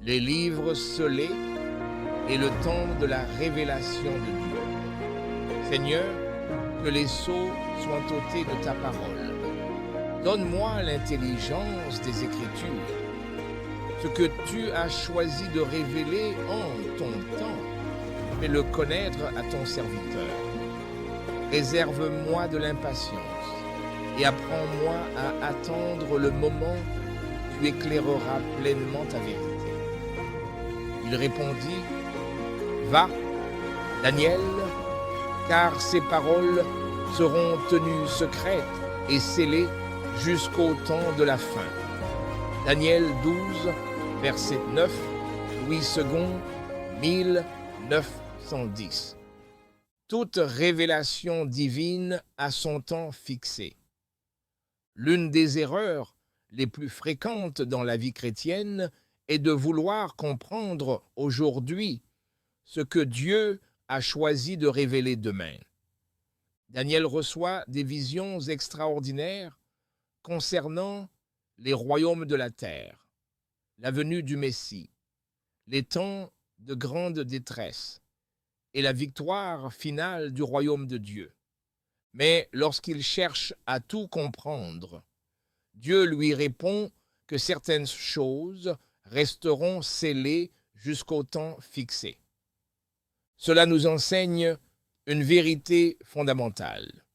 les livres scellés et le temps de la révélation de Dieu. Seigneur, que les sceaux soient ôtés de ta parole. Donne-moi l'intelligence des Écritures. Ce que tu as choisi de révéler en ton temps, fais-le connaître à ton serviteur. Réserve-moi de l'impatience et apprends-moi à attendre le moment où tu éclaireras pleinement ta vérité. Il répondit, « Va, Daniel, car ces paroles seront tenues secrètes et scellées jusqu'au temps de la fin. » Daniel 12, verset 9, Louis II, 1910. Toute révélation divine a son temps fixé. L'une des erreurs les plus fréquentes dans la vie chrétienne est de vouloir comprendre aujourd'hui ce que Dieu a choisi de révéler demain. Daniel reçoit des visions extraordinaires concernant les royaumes de la terre, la venue du Messie, les temps de grande détresse et la victoire finale du royaume de Dieu. Mais lorsqu'il cherche à tout comprendre, Dieu lui répond que certaines choses resteront scellées jusqu'au temps fixé. Cela nous enseigne une vérité fondamentale.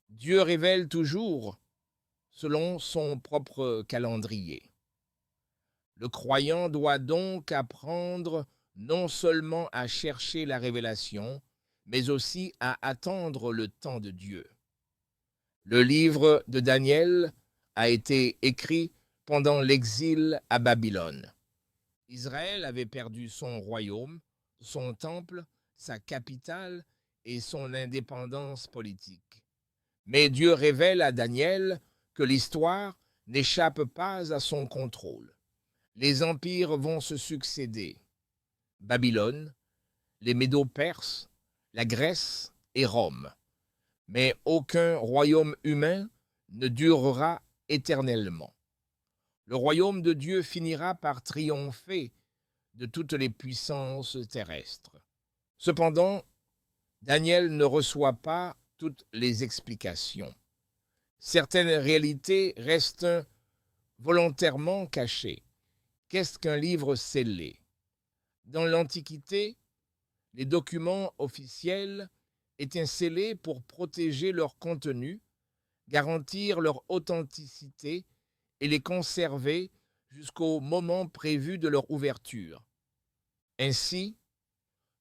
Dieu révèle toujours selon son propre calendrier. Le croyant doit donc apprendre non seulement à chercher la révélation, mais aussi à attendre le temps de Dieu. Le livre de Daniel a été écrit pendant l'exil à Babylone. Israël avait perdu son royaume, son temple, sa capitale et son indépendance politique. Mais Dieu révèle à Daniel que l'histoire n'échappe pas à son contrôle. Les empires vont se succéder. Babylone, les Médo-Perses, la Grèce et Rome. Mais aucun royaume humain ne durera éternellement. Le royaume de Dieu finira par triompher de toutes les puissances terrestres. Cependant, Daniel ne reçoit pas toutes les explications. Certaines réalités restent volontairement cachées. Qu'est-ce qu'un livre scellé? Dans l'Antiquité, les documents officiels étaient scellés pour protéger leur contenu, garantir leur authenticité et les conserver jusqu'au moment prévu de leur ouverture. Ainsi,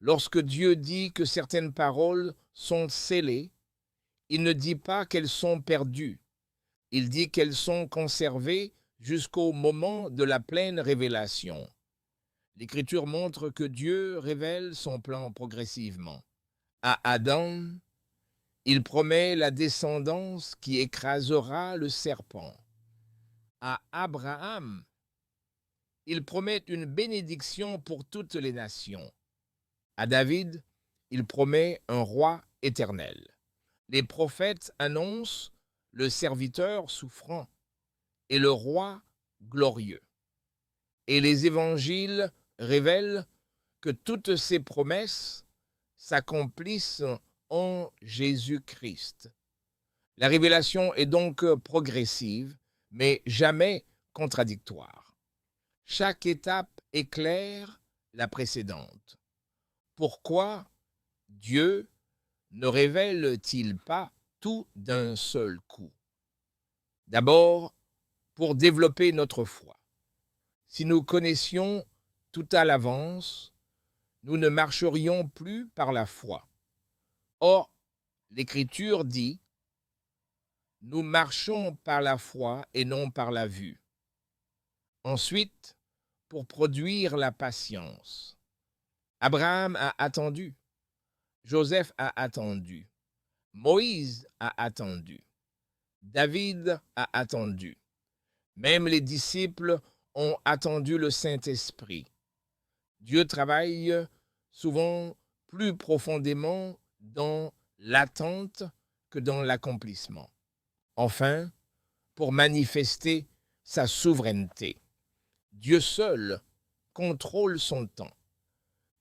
lorsque Dieu dit que certaines paroles sont scellées, il ne dit pas qu'elles sont perdues. Il dit qu'elles sont conservées jusqu'au moment de la pleine révélation. L'Écriture montre que Dieu révèle son plan progressivement. À Adam, il promet la descendance qui écrasera le serpent. À Abraham, il promet une bénédiction pour toutes les nations. À David, il promet un roi éternel. Les prophètes annoncent le serviteur souffrant et le roi glorieux. Et les évangiles révèlent que toutes ces promesses s'accomplissent en Jésus-Christ. La révélation est donc progressive, mais jamais contradictoire. Chaque étape éclaire la précédente. Pourquoi Dieu ne révèle-t-il pas tout d'un seul coup? D'abord, pour développer notre foi. Si nous connaissions tout à l'avance, nous ne marcherions plus par la foi. Or, l'Écriture dit, « Nous marchons par la foi et non par la vue. » Ensuite, pour produire la patience. Abraham a attendu, Joseph a attendu, Moïse a attendu, David a attendu. Même les disciples ont attendu le Saint-Esprit. Dieu travaille souvent plus profondément dans l'attente que dans l'accomplissement. Enfin, pour manifester sa souveraineté. Dieu seul contrôle son temps.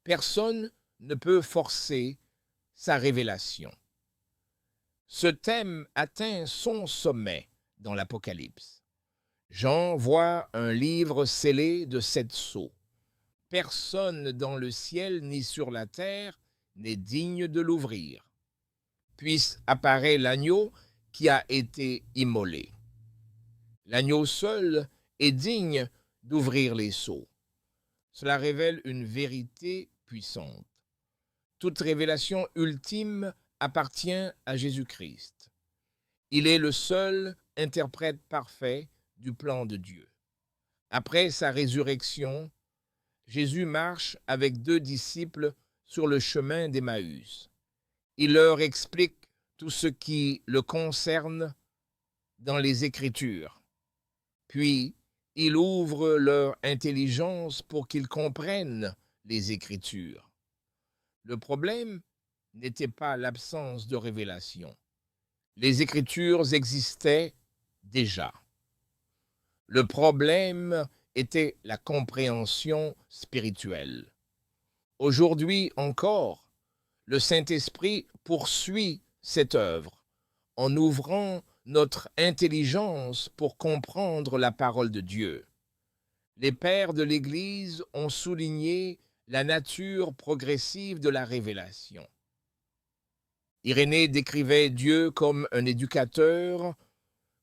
Personne ne peut forcer sa révélation. Ce thème atteint son sommet dans l'Apocalypse. Jean voit un livre scellé de 7 sceaux. Personne dans le ciel ni sur la terre n'est digne de l'ouvrir. Puis apparaît l'agneau qui a été immolé. L'agneau seul est digne d'ouvrir les sceaux. Cela révèle une vérité puissante. Toute révélation ultime appartient à Jésus-Christ. Il est le seul interprète parfait du plan de Dieu. Après sa résurrection, Jésus marche avec 2 disciples sur le chemin d'Emmaüs. Il leur explique tout ce qui le concerne dans les Écritures. Puis, il ouvre leur intelligence pour qu'ils comprennent les Écritures. Le problème n'était pas l'absence de révélation. Les Écritures existaient déjà. Le problème était la compréhension spirituelle. Aujourd'hui encore, le Saint-Esprit poursuit cette œuvre en ouvrant notre intelligence pour comprendre la parole de Dieu. Les pères de l'Église ont souligné la nature progressive de la révélation. Irénée décrivait Dieu comme un éducateur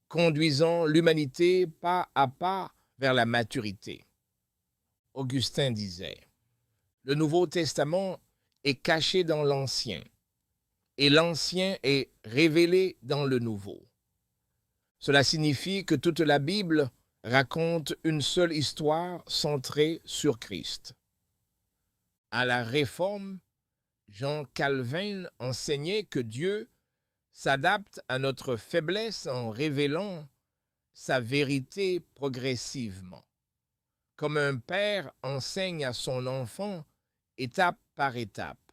conduisant l'humanité pas à pas vers la maturité. Augustin disait, « Le Nouveau Testament est caché dans l'Ancien, et l'Ancien est révélé dans le Nouveau. » Cela signifie que toute la Bible raconte une seule histoire centrée sur Christ. À la Réforme, Jean Calvin enseignait que Dieu s'adapte à notre faiblesse en révélant sa vérité progressivement. Comme un père enseigne à son enfant étape par étape.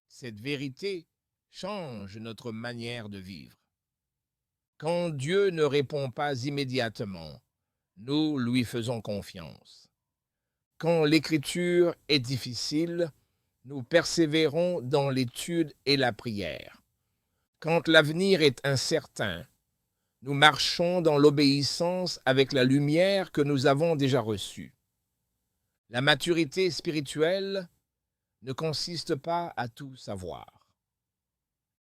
Cette vérité change notre manière de vivre. Quand Dieu ne répond pas immédiatement, nous lui faisons confiance. Quand l'écriture est difficile, nous persévérons dans l'étude et la prière. Quand l'avenir est incertain, nous marchons dans l'obéissance avec la lumière que nous avons déjà reçue. La maturité spirituelle ne consiste pas à tout savoir.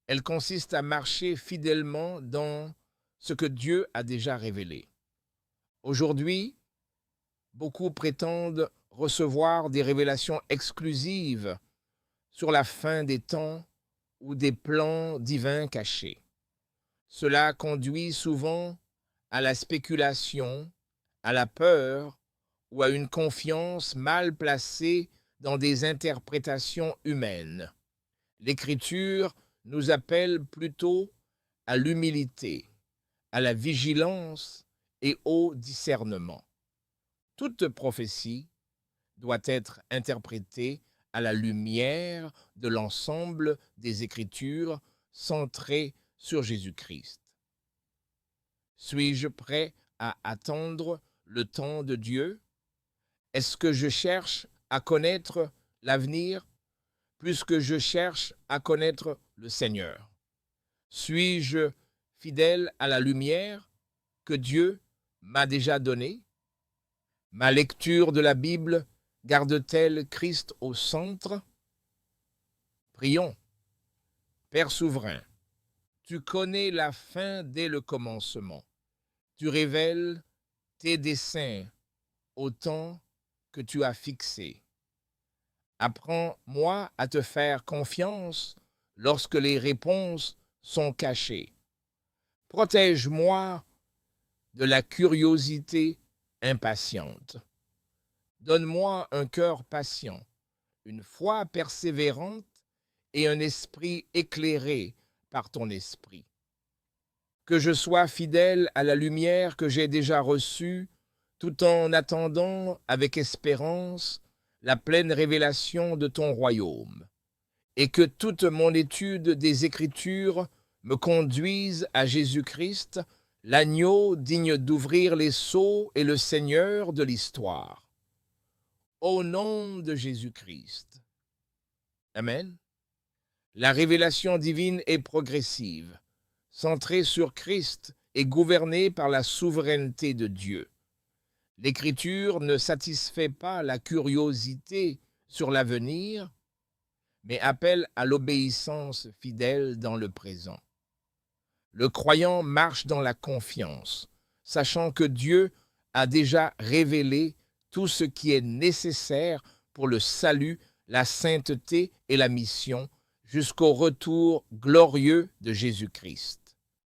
Elle consiste à marcher fidèlement dans ce que Dieu a déjà révélé. Aujourd'hui, beaucoup prétendent recevoir des révélations exclusives sur la fin des temps ou des plans divins cachés. Cela conduit souvent à la spéculation, à la peur ou à une confiance mal placée dans des interprétations humaines. L'Écriture nous appelle plutôt à l'humilité, à la vigilance et au discernement. Toute prophétie doit être interprétée à la lumière de l'ensemble des Écritures centrées sur Jésus-Christ. Suis-je prêt à attendre le temps de Dieu? Est-ce que je cherche à connaître l'avenir plus que je cherche à connaître le Seigneur? Suis-je fidèle à la lumière que Dieu m'a déjà donnée? Ma lecture de la Bible garde-t-elle Christ au centre? Prions. Père souverain, tu connais la fin dès le commencement. Tu révèles tes desseins au temps que tu as fixé. Apprends-moi à te faire confiance lorsque les réponses sont cachées. Protège-moi de la curiosité impatiente. Donne-moi un cœur patient, une foi persévérante et un esprit éclairé par ton esprit. Que je sois fidèle à la lumière que j'ai déjà reçue, tout en attendant avec espérance la pleine révélation de ton royaume, et que toute mon étude des Écritures me conduise à Jésus-Christ, l'agneau digne d'ouvrir les sceaux et le Seigneur de l'histoire. Au nom de Jésus-Christ. Amen. La révélation divine est progressive, centrée sur Christ et gouvernée par la souveraineté de Dieu. L'Écriture ne satisfait pas la curiosité sur l'avenir, mais appelle à l'obéissance fidèle dans le présent. Le croyant marche dans la confiance, sachant que Dieu a déjà révélé tout ce qui est nécessaire pour le salut, la sainteté et la mission, jusqu'au retour glorieux de Jésus-Christ.